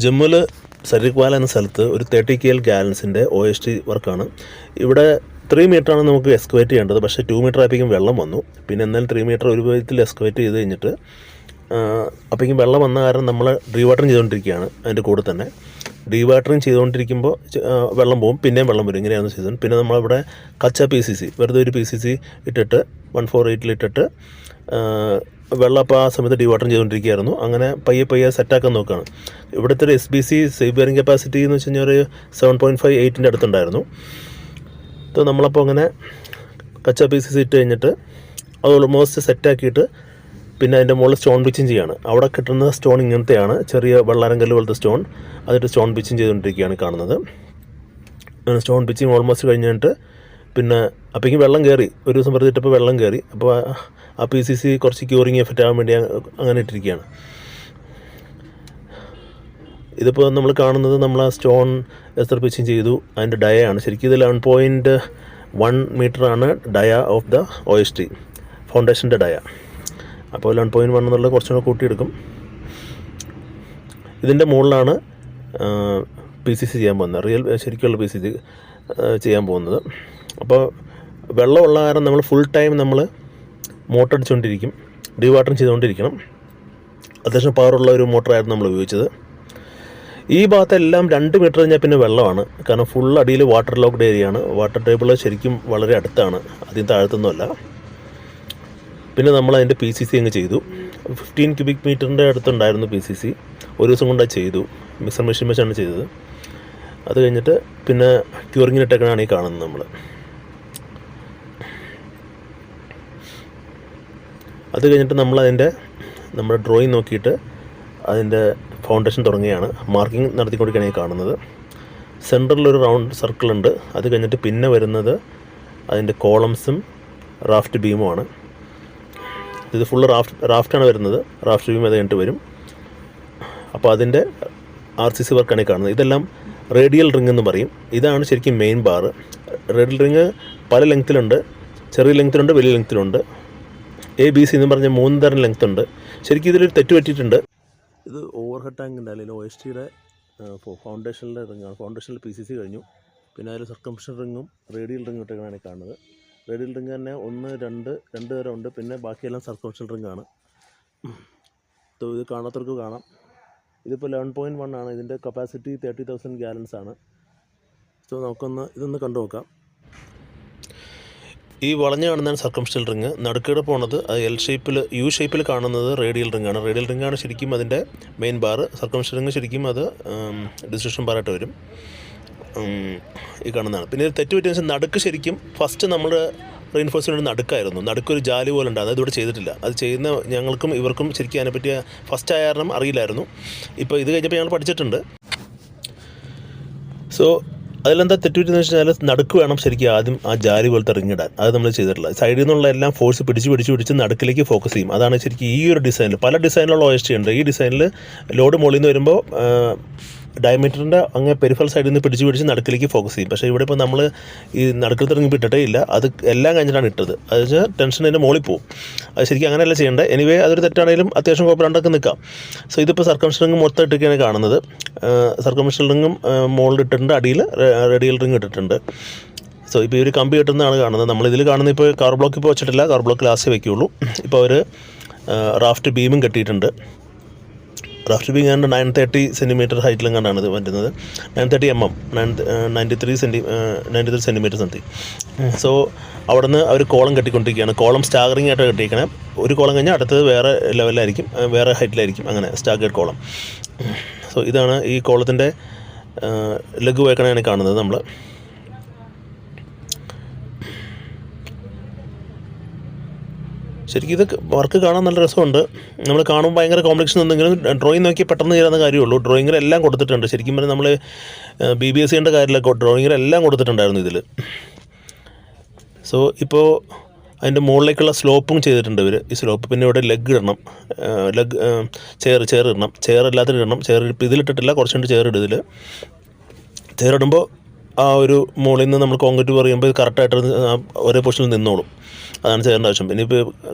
ജമ്മുവിൽ സരിക്വാല എന്ന സ്ഥലത്ത് ഒരു 30 KL ഗാലൻസിൻ്റെ OST വർക്കാണ്. ഇവിടെ 3 മീറ്ററാണ് നമുക്ക് എക്സ്കവേറ്റ് ചെയ്യേണ്ടത്. പക്ഷേ 2 മീറ്റർ ആയപ്പോഴേക്കും വെള്ളം വന്നു. പിന്നെ എന്നാലും 3 മീറ്റർ ഒരു വിധത്തിൽ എക്സ്കവേറ്റ് ചെയ്ത് കഴിഞ്ഞിട്ട് അപ്പോഴേക്കും വെള്ളം വന്ന കാരണം നമ്മൾ ഡീവാട്ടറിങ് ചെയ്തുകൊണ്ടിരിക്കുകയാണ്. അതിൻ്റെ കൂടെ തന്നെ ഡീവാട്ടറിങ് ചെയ്തുകൊണ്ടിരിക്കുമ്പോൾ വെള്ളം പോകും, പിന്നെയും വെള്ളം വരും. ഇങ്ങനെയാണ് സീസൺ. പിന്നെ നമ്മളിവിടെ കച്ച PCC വെറുതെ ഒരു PCC ഇട്ടിട്ട് 148 ഇട്ടിട്ട് വെള്ളം അപ്പോൾ ആ സമയത്ത് ഡീവാട്ടറിങ് ചെയ്തുകൊണ്ടിരിക്കുകയായിരുന്നു. അങ്ങനെ പയ്യെ സെറ്റാക്കാൻ നോക്കുകയാണ്. ഇവിടുത്തെ ഒരു SBC സേവ് ബെയറിംഗ് കപ്പാസിറ്റി എന്ന് വെച്ച് കഴിഞ്ഞാൽ ഒരു 7.5 8 അടുത്തുണ്ടായിരുന്നു. അപ്പോൾ നമ്മളപ്പോൾ അങ്ങനെ കച്ച PCC ഇട്ട് കഴിഞ്ഞിട്ട് അത് ഓൾമോസ്റ്റ് സെറ്റാക്കിയിട്ട് പിന്നെ അതിൻ്റെ മുകളിൽ സ്റ്റോൺ പിച്ചിങ് ചെയ്യാണ്. അവിടെ കിട്ടുന്ന സ്റ്റോൺ ഇങ്ങനത്തെയാണ്, ചെറിയ വെള്ളാരങ്കല്ല് പോലത്തെ സ്റ്റോൺ. അതിട്ട് സ്റ്റോൺ പിച്ചിങ് ചെയ്തുകൊണ്ടിരിക്കുകയാണ് കാണുന്നത്. സ്റ്റോൺ പിച്ചിങ് ഓൾമോസ്റ്റ് കഴിഞ്ഞിട്ട് പിന്നെ അപ്പോഴേക്കും വെള്ളം കയറി. ഒരു ദിവസം വെറുതെ ഇട്ടപ്പോൾ വെള്ളം കയറി. അപ്പോൾ ആ PCC കുറച്ച് ക്യൂറിങ് എഫക്റ്റ് ആകാൻ വേണ്ടി അങ്ങനെ ഇട്ടിരിക്കുകയാണ്. ഇതിപ്പോൾ നമ്മൾ കാണുന്നത് നമ്മൾ ആ സ്റ്റോൺ എസ്റ്റർ പിച്ചിങ് ചെയ്തു, അതിൻ്റെ ഡയയാണ്. ശരിക്കും ഇത് 11.1 മീറ്ററാണ് ഡയ ഓഫ് ദ OST ഫൗണ്ടേഷൻ്റെ ഡയ. അപ്പോൾ 11.1 എന്നുള്ളത് കുറച്ചും കൂടെ കൂട്ടിയെടുക്കും. ഇതിൻ്റെ മുകളിലാണ് PCC ചെയ്യാൻ പോകുന്നത്, ശരിക്കുള്ള PCC ചെയ്യാൻ പോകുന്നത്. അപ്പോൾ വെള്ളമുള്ള കാരണം നമ്മൾ ഫുൾ ടൈം നമ്മൾ മോട്ടർ അടിച്ചുകൊണ്ടിരിക്കും, ഡീവാട്ടറിങ് ചെയ്തുകൊണ്ടിരിക്കണം. അത്യാവശ്യം പവറുള്ള ഒരു മോട്ടറായിരുന്നു നമ്മൾ ഉപയോഗിച്ചത്. ഈ ഭാഗത്തെല്ലാം 2 മീറ്റർ കഴിഞ്ഞാൽ പിന്നെ വെള്ളമാണ്. കാരണം ഫുൾ അടിയിൽ വാട്ടർ ലോക്ക്ഡ് ഏരിയയാണ്. വാട്ടർ ടേബിൾ ശരിക്കും വളരെ അടുത്താണ്, അധികം താഴത്തൊന്നുമല്ല. പിന്നെ നമ്മൾ അതിൻ്റെ PCC അങ്ങ് ചെയ്തു. 15 ക്യൂബിക് മീറ്ററിൻ്റെ അടുത്തുണ്ടായിരുന്നു PCC. ഒരു ദിവസം കൊണ്ട് ചെയ്തു. മിക്സർ മെഷീൻ വെച്ചാണ് ചെയ്തത്. അത് കഴിഞ്ഞിട്ട് പിന്നെ ക്യൂറിങ്ങിനിട്ടൊക്കെയാണ് ഈ കാണുന്നത് നമ്മൾ. അത് കഴിഞ്ഞിട്ട് നമ്മുടെ ഡ്രോയിങ് നോക്കിയിട്ട് അതിൻ്റെ ഫൗണ്ടേഷൻ തുടങ്ങുകയാണ്. മാർക്കിംഗ് നടത്തിക്കൊണ്ടിരിക്കുകയാണ് ഈ കാണുന്നത്. സെൻറ്ററിലൊരു റൗണ്ട് സർക്കിളുണ്ട്. അത് കഴിഞ്ഞിട്ട് പിന്നെ വരുന്നത് അതിൻ്റെ കോളംസും റാഫ്റ്റ് ബീമുമാണ്. ഇത് ഫുള്ള് റാഫ്റ്റാണ് വരുന്നത്. റാഫ്റ്റ് ബീം അത് കഴിഞ്ഞിട്ട് വരും. അപ്പോൾ അതിൻ്റെ RCC വർക്കാണ് ഈ കാണുന്നത്. ഇതെല്ലാം റേഡിയൽ റിംഗ് എന്ന് പറയും. ഇതാണ് ശരിക്കും മെയിൻ ബാർ. റേഡിയൽ റിംഗ് പല ലെങ്ത്തിലുണ്ട്. ചെറിയ ലെങ്ത്തിലുണ്ട്, വലിയ ലെങ്ത്തിലുണ്ട്. ABC എന്ന് പറഞ്ഞ 3 തരം ലെങ്ത് ഉണ്ട്. ശരിക്കും ഇതിലൊരു തെറ്റ് പറ്റിയിട്ടുണ്ട്. ഇത് ഓവർ ഹെഡ് ടാങ്കിൻ്റെ അല്ലെങ്കിൽ OSTയുടെ ഫൗണ്ടേഷനിലെ റിങ്ങാണ്. ഫൗണ്ടേഷനിൽ PCC കഴിഞ്ഞു. പിന്നെ അതിൽ സർക്കംഫറൻസ് റിങ്ങും റേഡിയൽ റിങ്ങും ഇട്ടൊക്കെയാണ് കാണുന്നത്. റേഡിയൽ റിങ് തന്നെ 1 2 തരം ഉണ്ട്. പിന്നെ ബാക്കിയെല്ലാം സർക്കംഫറൻസ് റിങ്ങാണ്. ഇത് കാണാത്തവർക്ക് കാണാം. ഇതിപ്പോൾ 11.1 ആണ്. ഇതിൻ്റെ കപ്പാസിറ്റി 30,000 ഗാലൻസ് ആണ്. സോ ഇതൊന്ന് കണ്ടു നോക്കാം. ഈ വളഞ്ഞ് കാണുന്നതാണ് സർക്കംഫറൻസ് റിങ്. നടുക്കിടെ പോണത് അത് U ഷേപ്പിൽ കാണുന്നത് റേഡിയൽ റിങ്ങാണ്. റേഡിയൽ റിങ്ങാണ് ശരിക്കും അതിൻ്റെ മെയിൻ ബാർ. സർക്കംഫറൻസ് റിങ് ശരിക്കും അത് ഡിസ്ട്രിബ്യൂഷൻ ബാറായിട്ട് വരും. ഈ കാണുന്നതാണ്. പിന്നെ തെറ്റ് പറ്റിയ വെച്ചാൽ നടുക്ക് ശരിക്കും ഫസ്റ്റ് നമ്മൾ റെയിൻഫോഴ്സ്മെൻറ്റ് നടുക്കായിരുന്നു. നടുക്കൊരു ജാലി പോലെ ഉണ്ട്. അതിവിടെ ചെയ്തിട്ടില്ല. അത് ചെയ്യുന്ന ഞങ്ങൾക്കും ഇവർക്കും ശരിക്കും അതിനെപ്പറ്റി ഫസ്റ്റ് ആയ കാരണം അറിയില്ലായിരുന്നു. ഇപ്പോൾ ഇത് കഴിഞ്ഞപ്പോൾ ഞങ്ങൾ പഠിച്ചിട്ടുണ്ട്. സോ അതിലെന്താ തെറ്റുപറ്റിയെന്ന് വെച്ച് കഴിഞ്ഞാൽ നടുക്ക് വേണം ശരിക്കും ആദ്യം ആ ജാലി പോലത്തെ റിങ്ങിടാൻ. അത് നമ്മൾ ചെയ്തിട്ടില്ല. സൈഡിൽ നിന്നുള്ള എല്ലാം ഫോഴ്സ് പിടിച്ച് നടുക്കിലേക്ക് ഫോക്കസ് ചെയ്യും. അതാണ് ശരിക്കും ഈ ഒരു ഡിസൈനിൽ. പല ഡിസൈനിലുള്ള OST ഉണ്ട്. ഈ ഡിസൈനിൽ ലോഡ് മുകളിൽ നിന്ന് വരുമ്പോൾ ഡയമീറ്ററിൻ്റെ അങ്ങ് പെരിഫറൽ സൈഡിൽ നിന്ന് പിടിച്ച് നടുക്കിലേക്ക് ഫോക്കസ് ചെയ്യും. പക്ഷേ ഇവിടെ ഇപ്പോൾ നമ്മൾ ഈ നടുക്കിൽ തിറങ്ങി ഇട്ടിട്ടേ ഇല്ല. അത് എല്ലാം കഴിഞ്ഞിട്ടാണ് ഇട്ടത്. അത് വെച്ചാൽ ടെൻഷൻ അതിൻ്റെ മുകളിൽ പോകും. അത് ശരിക്കും അങ്ങനെയല്ല ചെയ്യേണ്ടത്. എനിവേ അതൊരു തെറ്റാണെങ്കിലും അത്യാവശ്യം കുഴപ്പമില്ലാണ്ടൊക്കെ നിൽക്കാം. സോ ഇതിപ്പോൾ സർക്കംഫറൻസ് റിങ് മൊത്തം ഇട്ടൊക്കെയാണ് കാണുന്നത്. സർക്കംഫറൻസ് റിങ്ങും മുകളിൽ ഇട്ടിട്ടുണ്ട്, അടിയിൽ റേഡിയൽ റിങ് ഇട്ടിട്ടുണ്ട്. സോ ഇപ്പോൾ ഈ ഒരു കമ്പി കിട്ടുന്നതാണ് കാണുന്നത്. നമ്മളിതിൽ കാണുന്നത് ഇപ്പോൾ കാർ ബ്ലോക്ക് ഇപ്പോൾ വെച്ചിട്ടില്ല. കാർ ബ്ലോക്ക് ലാസ്റ്റേ വയ്ക്കുകയുള്ളൂ. ഇപ്പോൾ അവർ റാഫ്റ്റ് ബീമും കെട്ടിയിട്ടുണ്ട്. റാഫ്റ്റ് ബീം കണ്ട് 930 സെൻറ്റിമീറ്റർ ഹൈറ്റിലും കണ്ടാണ് ഇത് വരുന്നത്. 930 mm 93 സെൻറ്റിമീറ്റർ സംതിങ്. സോ അവിടെ നിന്ന് അവർ കോളം കെട്ടിക്കൊണ്ടിരിക്കുകയാണ്. കോളം സ്റ്റാഗറിങ് ആയിട്ട് കെട്ടിയിരിക്കണം. ഒരു കോളം കഴിഞ്ഞാൽ അടുത്തത് വേറെ ലെവലിലായിരിക്കും, വേറെ ഹൈറ്റിലായിരിക്കും. അങ്ങനെ സ്റ്റാഗേർഡ് കോളം. സോ ഇതാണ് ഈ കോളത്തിൻ്റെ ലഘു വേക്കണയാണ് കാണുന്നത് നമ്മൾ. ശരിക്കും ഇത് വർക്ക് കാണാൻ നല്ല രസമുണ്ട്. നമ്മൾ കാണുമ്പോൾ ഭയങ്കര കോംപ്ലിക്കേഷൻ എന്തെങ്കിലും ഡ്രോയിങ് നോക്കി പെട്ടെന്ന് ചെയ്യാവുന്ന കാര്യമുള്ളൂ. ഡ്രോയിങ്ങിലെല്ലാം കൊടുത്തിട്ടുണ്ട്. ശരിക്കും പറഞ്ഞാൽ നമ്മൾ BBSCൻ്റെ കാര്യമില്ല, ഡ്രോയിങ്ങിലെല്ലാം കൊടുത്തിട്ടുണ്ടായിരുന്നു ഇതിൽ. സോ ഇപ്പോൾ അതിൻ്റെ മുകളിലേക്കുള്ള സ്ലോപ്പും ചെയ്തിട്ടുണ്ട് ഇവർ. ഈ സ്ലോപ്പ് പിന്നെ ഇവിടെ ലെഗ് ഇടണം, ചെയർ ഇടണം. ചെയർ എല്ലാത്തിനും ഇടണം. ചെയർ ഇപ്പോൾ ഇതിലിട്ടിട്ടില്ല, കുറച്ചുകൊണ്ട് ചെയർ ഇടും. ഇതിൽ ചെയർ ഇടുമ്പോൾ ആ ഒരു മുകളിൽ നിന്ന് നമ്മൾ കോൺക്രീറ്റ് പറയുമ്പോൾ കറക്റ്റായിട്ട് ഒരേ പൊസിഷനിൽ നിന്നോളും. അതാണ് ചെയ്യേണ്ട ആവശ്യം. ഇനിയിപ്പോൾ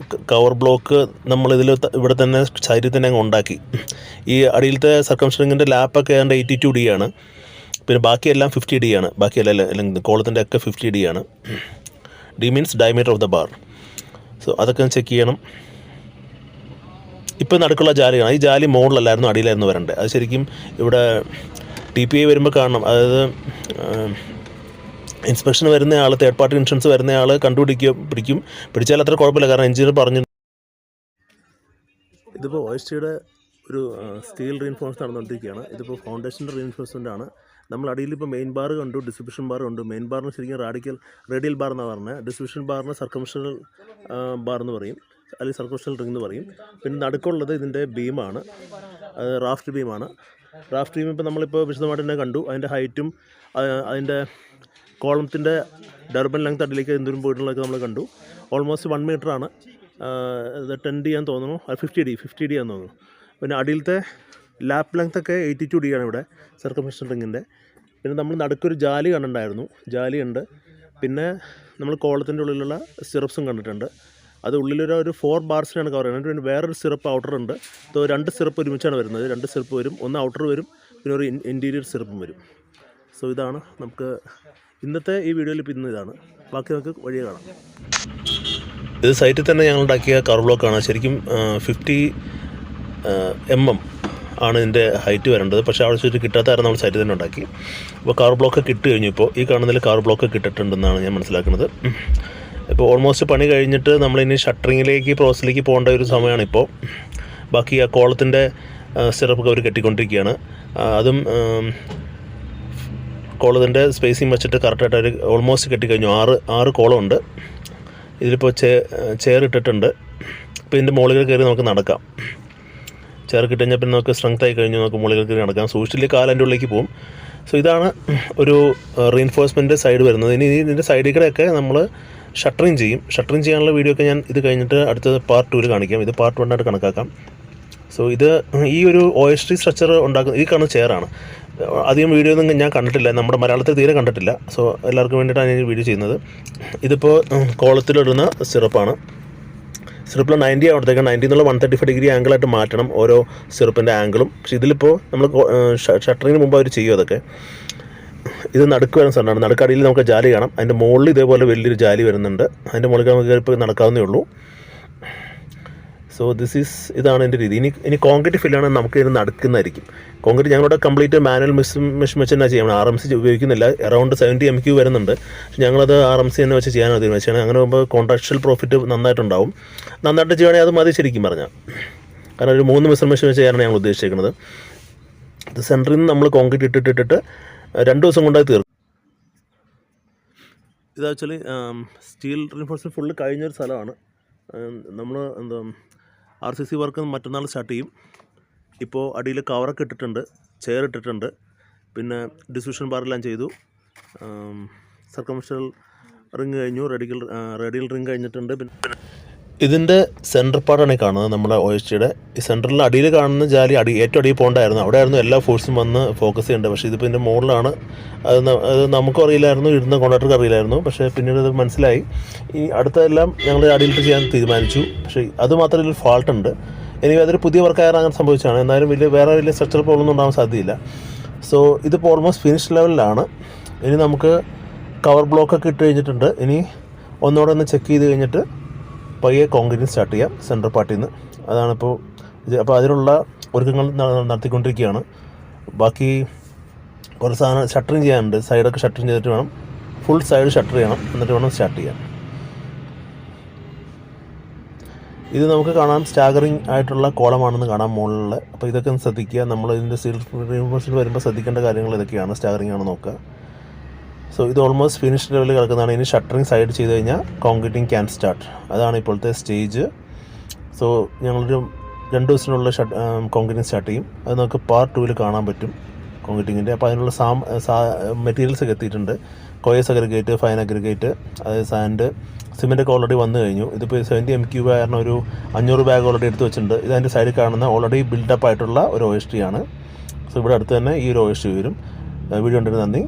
കവർ ബ്ലോക്ക് നമ്മളിതിൽ ഇവിടെ തന്നെ സൈഡിൽ തന്നെ അങ്ങ് ഉണ്ടാക്കി. ഈ അടിയിലത്തെ സർക്കംഫറൻസിൻ്റെ ലാപ്പൊക്കെ ഏതാണ്ട് 82D ആണ്. പിന്നെ ബാക്കിയെല്ലാം 50D ആണ്. ബാക്കിയെല്ലാം കോളത്തിൻ്റെ ഒക്കെ 50D ആണ്. D means diameter of the bar. So അതൊക്കെ ചെക്ക് ചെയ്യണം. ഇപ്പോൾ നടുക്കുള്ള ജാലിയാണ്. ഈ ജാലി മുകളിലല്ലായിരുന്നു, അടിയിലായിരുന്നു വരേണ്ടത്. അത് ശരിക്കും ഇവിടെ TPI വരുമ്പോൾ കാണണം. അതായത് ഇൻസ്പെക്ഷൻ വരുന്ന ആൾ, തേർഡ് പാർട്ടി ഇൻഷുറൻസ് വരുന്ന ആൾ പിടിച്ചാൽ അത്ര കുഴപ്പമില്ല. കാരണം എഞ്ചിനീയർ പറഞ്ഞു. ഇതിപ്പോൾ OSTയുടെ ഒരു സ്റ്റീൽ റീൻഫോഴ്സ് നടന്നുകൊണ്ടിരിക്കുകയാണ്. ഇതിപ്പോൾ ഫൗണ്ടേഷൻ്റെ റീൻഫോഴ്സ്മെൻ്റ് ആണ്. നമ്മൾ അടിയിൽ ഇപ്പോൾ മെയിൻ ബാർ കണ്ടു, ഡിസ്ട്രിബ്യൂഷൻ ബാർ കണ്ടു. മെയിൻ ബാറിന് ശരിക്കും റേഡിയൽ ബാർ എന്നാണ് പറഞ്ഞത്. ഡിസ്ട്രിബ്യൂഷൻ ബാറിന് സർക്കംഫറൻഷ്യൽ ബാർ എന്ന് പറയും, അല്ലെങ്കിൽ സർക്കംഫറൻഷ്യൽ റിംഗ് എന്ന് പറയും. പിന്നെ നടുക്കുള്ളത് ഇതിൻ്റെ ബീമാണ്, അത് റാഫ്റ്റ് ബീമാണ്. റാഫ്റ്റ് ബീം ഇപ്പോൾ നമ്മളിപ്പോൾ വിശദമായിട്ട് തന്നെ കണ്ടു. അതിൻ്റെ ഹൈറ്റും അതിൻ്റെ കോളത്തിൻ്റെ ഡർബൻ ലെങ്ത് അടിയിലേക്ക് എന്തോരം പോയിട്ടുള്ളതൊക്കെ നമ്മൾ കണ്ടു. ഓൾമോസ്റ്റ് 1 മീറ്ററാണ്. 10D ആണെന്ന് തോന്നുന്നു, 50D ആണെന്ന് തോന്നുന്നു. പിന്നെ അടിയിലത്തെ ലാപ്പ് ലെങ്ത്തൊക്കെ 82D ആണ് ഇവിടെ സർക്കംഫറൻഷ്യൽ റിങ്ങിൻ്റെ. പിന്നെ നമ്മൾ നടുക്കൊരു ജാലി കണ്ടിട്ടുണ്ടായിരുന്നു, ജാലിയുണ്ട്. പിന്നെ നമ്മൾ കോളത്തിൻ്റെ ഉള്ളിലുള്ള സിറപ്സും കണ്ടിട്ടുണ്ട്. അത് ഉള്ളിലൊരു 4 ബാർസിനാണ് കവർ ചെയ്യുന്നത്. പിന്നെ വേറൊരു സിറപ്പ് ഔട്ടർ ഉണ്ട്. 2 സിറപ്പ് ഒരുമിച്ചാണ് വരുന്നത്. 2 സിറപ്പ് വരും, ഒന്ന് ഔട്ടർ വരും, പിന്നെ ഒരു ഇൻറ്റീരിയർ സിറപ്പും വരും. സോ ഇതാണ് നമുക്ക് ഇന്നത്തെ ഈ വീഡിയോയിൽ. ഇപ്പോൾ ഇതാണ്, ബാക്കി നമുക്ക് വഴിയെ കാണാം. ഇത് സൈറ്റിൽ തന്നെ ഞങ്ങൾ ഉണ്ടാക്കിയ കവർ ബ്ലോക്കാണ്. ശരിക്കും 50 mm ആണ് ഇതിൻ്റെ ഹൈറ്റ് വരേണ്ടത്. പക്ഷേ അവിടെ വെച്ചിട്ട് കിട്ടാത്ത കാരണം നമ്മൾ സൈറ്റിൽ തന്നെ ഉണ്ടാക്കി. അപ്പോൾ കവർ ബ്ലോക്ക് കിട്ടി കഴിഞ്ഞു. ഇപ്പോൾ ഈ കാണുന്നതിൽ കവർ ബ്ലോക്ക് കിട്ടിയിട്ടുണ്ടെന്നാണ് ഞാൻ മനസ്സിലാക്കുന്നത്. ഇപ്പോൾ ഓൾമോസ്റ്റ് പണി കഴിഞ്ഞിട്ട് നമ്മളിനി ഷട്ടറിങ്ങിലേക്ക് പ്രോസസ്സിലേക്ക് പോകേണ്ട ഒരു സമയമാണിപ്പോൾ. ബാക്കി ആ കോളത്തിൻ്റെ സിറപ്പൊക്കെ അവർ കെട്ടിക്കൊണ്ടിരിക്കുകയാണ്. അതും കോളത്തിൻ്റെ സ്പേസിങ് വെച്ചിട്ട് കറക്റ്റായിട്ട് അവർ ഓൾമോസ്റ്റ് കെട്ടിക്കഴിഞ്ഞു. 6 കോളമുണ്ട്. ഇതിലിപ്പോൾ ചെയർ ഇട്ടിട്ടുണ്ട്. ഇപ്പോൾ ഇതിൻ്റെ മുകളിൽ കയറി നമുക്ക് നടക്കാം. ചെയർ കിട്ടുകഴിഞ്ഞാൽ പിന്നെ നമുക്ക് സ്ട്രെങ്ത് ആയി കഴിഞ്ഞു, നമുക്ക് മുകളിൽ കയറി നടക്കാം. സൂക്ഷിച്ചിൽ കാലിൻ്റെ ഉള്ളിലേക്ക് പോകും. സോ ഇതാണ് ഒരു റീൻഫോഴ്സ്മെൻറ്റ് സൈഡ് വരുന്നത്. ഇനി ഇതിൻ്റെ സൈഡിൽ കൂടെയൊക്കെ നമ്മൾ ഷട്ടറിങ് ചെയ്യും. ഷട്ടറിങ് ചെയ്യാനുള്ള വീഡിയോ ഒക്കെ ഞാൻ ഇത് കഴിഞ്ഞിട്ട് അടുത്ത പാർട്ട് 2 കാണിക്കാം. ഇത് പാർട്ട് 1 ആയിട്ട് കണക്കാക്കാം. സോ ഇത് ഈ ഒരു OST സ്ട്രക്ചർ ഉണ്ടാക്കുന്ന ഈ കാണുന്ന ചെയറാണ്. അധികം വീഡിയോ ഒന്നും ഞാൻ കണ്ടിട്ടില്ല, നമ്മുടെ മലയാളത്തിൽ തീരെ കണ്ടിട്ടില്ല. സോ എല്ലാവർക്കും വേണ്ടിയിട്ടാണ് ഈ വീഡിയോ ചെയ്യുന്നത്. ഇതിപ്പോൾ കോളത്തിലിടുന്ന സിറപ്പാണ്. സിറപ്പിൽ 90 ആവണത്തേക്ക് 90 എന്നുള്ള 135° ആംഗിളായിട്ട് മാറ്റണം ഓരോ സിറപ്പിൻ്റെ ആംഗിളും. പക്ഷേ ഇതിലിപ്പോൾ നമ്മൾ ഷട്ടറിങ്ങിന് മുമ്പ് അവർ ചെയ്യും അതൊക്കെ. ഇത് നടുക്ക് വരുന്ന സ്ഥലമാണ്. നടുക്കടിയിൽ നമുക്ക് ജാലി കാണാം. അതിൻ്റെ മുകളിൽ ഇതേപോലെ വലിയൊരു ജാലി വരുന്നുണ്ട്. അതിൻ്റെ മുകളിൽ നമുക്ക് ഇപ്പോൾ നടക്കാവുന്നേ ഉള്ളൂ. സോ ഇതാണ് എൻ്റെ രീതി. ഇനി കോൺക്രീറ്റ് ഫില്ലാണെങ്കിൽ നമുക്ക് ഇതിന് നടക്കുന്നതായിരിക്കും. കോൺക്രീറ്റ് ഞങ്ങളുടെ കംപ്ലീറ്റ് മാനുവൽ മെഷീൻ തന്നെ ചെയ്യണം. RMC ഉപയോഗിക്കുന്നില്ല. അറൗണ്ട് 70 MQ വരുന്നുണ്ട്. പക്ഷേ ഞങ്ങളത് RMC തന്നെ വെച്ച് ചെയ്യാനാണ് തീരുമാനിച്ചത്. അങ്ങനെ ആകുമ്പോൾ കോൺട്രാക്ച്വൽ പ്രോഫിറ്റ് നന്നായിട്ടുണ്ടാവും. നന്നായിട്ട് ചെയ്യുകയാണെങ്കിൽ അത് മതി ശരിക്കും പറഞ്ഞാൽ. കാരണം ഒരു 3 മെഷീൻ വെച്ച് ചെയ്യാനാണ് ഞങ്ങൾ ഉദ്ദേശിക്കുന്നത്. ഇത് സെൻറ്ററിൽ നിന്ന് നമ്മൾ കോൺക്രീറ്റ് ഇട്ടിട്ട് 2 ദിവസം കൊണ്ടത് തീർക്കും. ഇത് ആക്ച്വലി സ്റ്റീൽ റീൻഫോഴ്സ്മെൻറ്റ് ഫുള്ള് കഴിഞ്ഞൊരു സ്ഥലമാണ്. നമ്മൾ RCC വർക്ക് മറ്റന്നാൾ സ്റ്റാർട്ട് ചെയ്യും. ഇപ്പോൾ അടിയിൽ കവറൊക്കെ ഇട്ടിട്ടുണ്ട്, ചെയർ ഇട്ടിട്ടുണ്ട്, പിന്നെ ഡിസ്ട്രിബ്യൂഷൻ ബാറെല്ലാം ചെയ്തു. സർക്കംഫറൻഷ്യൽ റിങ് കഴിഞ്ഞു, റേഡിയൽ റിങ് കഴിഞ്ഞിട്ടുണ്ട്. പിന്നെ ഇതിൻ്റെ സെൻറ്റർ പാർട്ടാണ് ഈ കാണുന്നത് നമ്മുടെ OSTയുടെ. ഈ സെൻറ്ററിൽ അടിയിൽ കാണുന്ന ജാലി ഏറ്റവും അടിയിൽ പോകണ്ടായിരുന്നു. അവിടെയായിരുന്നു എല്ലാ ഫോഴ്സും വന്ന് ഫോക്കസ് ചെയ്യേണ്ടത്. പക്ഷേ ഇതിപ്പോൾ ഇതിൻ്റെ മുകളിലാണ്. അത് നമുക്കും അറിയില്ലായിരുന്നു, ഇടുന്ന കോൺട്രാക്ടർക്ക് അറിയില്ലായിരുന്നു. പക്ഷേ പിന്നീട് ഇത് മനസ്സിലായി. ഈ അടുത്തതെല്ലാം ഞങ്ങൾ അടിയിലിട്ട് ചെയ്യാൻ തീരുമാനിച്ചു. പക്ഷേ അതുമാത്രം ഇതിൽ ഫാൾട്ട് ഉണ്ട്. ഇനി അതൊരു പുതിയ വർക്കായാലും അങ്ങനെ സംഭവിച്ചാണ്. എന്നാലും വേറെ വലിയ സ്ട്രക്ചർ പ്രോബ്ലം ഒന്നും ഉണ്ടാകാൻ സാധ്യതയില്ല. സോ ഇതിപ്പോൾ ഓൾമോസ്റ്റ് ഫിനിഷ് ലെവലിലാണ്. ഇനി നമുക്ക് കവർ ബ്ലോക്കൊക്കെ ഇട്ട് കഴിഞ്ഞിട്ടുണ്ട്. ഇനി ഒന്നുകൂടെ ഒന്ന് ചെക്ക് ചെയ്ത് കഴിഞ്ഞിട്ട് പയ്യെ കോൺക്രീറ്റ് സ്റ്റാർട്ട് ചെയ്യാം സെൻട്രൽ പാർട്ടിൽ നിന്ന്. അതാണിപ്പോൾ അപ്പോൾ അതിനുള്ള ഒരുക്കങ്ങൾ നടത്തിക്കൊണ്ടിരിക്കുകയാണ്. ബാക്കി കുറച്ച് സാധനം ഷട്ടറിങ് ചെയ്യാനുണ്ട്. സൈഡൊക്കെ ഷട്ടറിങ് ചെയ്തിട്ട് വേണം, ഫുൾ സൈഡ് ഷട്ടർ ചെയ്യണം, എന്നിട്ട് വേണം സ്റ്റാർട്ട് ചെയ്യാൻ. ഇത് നമുക്ക് കാണാൻ സ്റ്റാഗറിങ് ആയിട്ടുള്ള കോളമാണെന്ന് കാണാൻ മുകളിൽ. അപ്പോൾ ഇതൊക്കെ ഒന്ന് ശ്രദ്ധിക്കുക. നമ്മൾ ഇതിൻ്റെ സ്റ്റീൽ റീൻഫോഴ്സ്മെൻറ്റ് വരുമ്പോൾ ശ്രദ്ധിക്കേണ്ട കാര്യങ്ങൾ ഇതൊക്കെയാണ്. സ്റ്റാഗറിങ് ആണ് നോക്കുക. സോ ഇത് ഓൾമോസ്റ്റ് ഫിനിഷ് ലെവലിൽ കിടക്കുന്നതാണ്. ഇനി ഷട്ടറിങ് സൈഡ് ചെയ്ത് കഴിഞ്ഞാൽ കോൺക്രീറ്റിംഗ് ക്യാൻ സ്റ്റാർട്ട്. അതാണ് ഇപ്പോഴത്തെ സ്റ്റേജ്. സോ ഞങ്ങളൊരു 2 ദിവസത്തിനുള്ള കോൺക്രീറ്റിംഗ് സ്റ്റാർട്ട് ചെയ്യും. അത് നമുക്ക് പാർട്ട് 2 കാണാൻ പറ്റും കോൺക്രീറ്റിങ്ങിൻ്റെ. അപ്പോൾ അതിനുള്ള മെറ്റീരിയൽസ് ഒക്കെ എത്തിയിട്ടുണ്ട്. കോയസ് അഗ്രിഗേറ്റ്, ഫൈൻ അഗ്രിഗേറ്റ്, അതായത് സാൻഡ്, സിമെൻറ്റൊക്കെ ഓൾറെഡി വന്നു കഴിഞ്ഞു. ഇതിപ്പോൾ 70 MQ കാരണം ഒരു 500 ബാഗ് ഓൾറെഡി എടുത്ത് വെച്ചിട്ടുണ്ട്. ഇതതിൻ്റെ സൈഡിൽ കാണുന്ന ഓൾറെഡി ബിൽഡപ്പ് ആയിട്ടുള്ള ഒരു OST ആണ്. സോ ഇവിടെ അടുത്ത് തന്നെ ഈ ഒരു OST വരും. വീഡിയോ കണ്ടിട്ട് നന്ദി.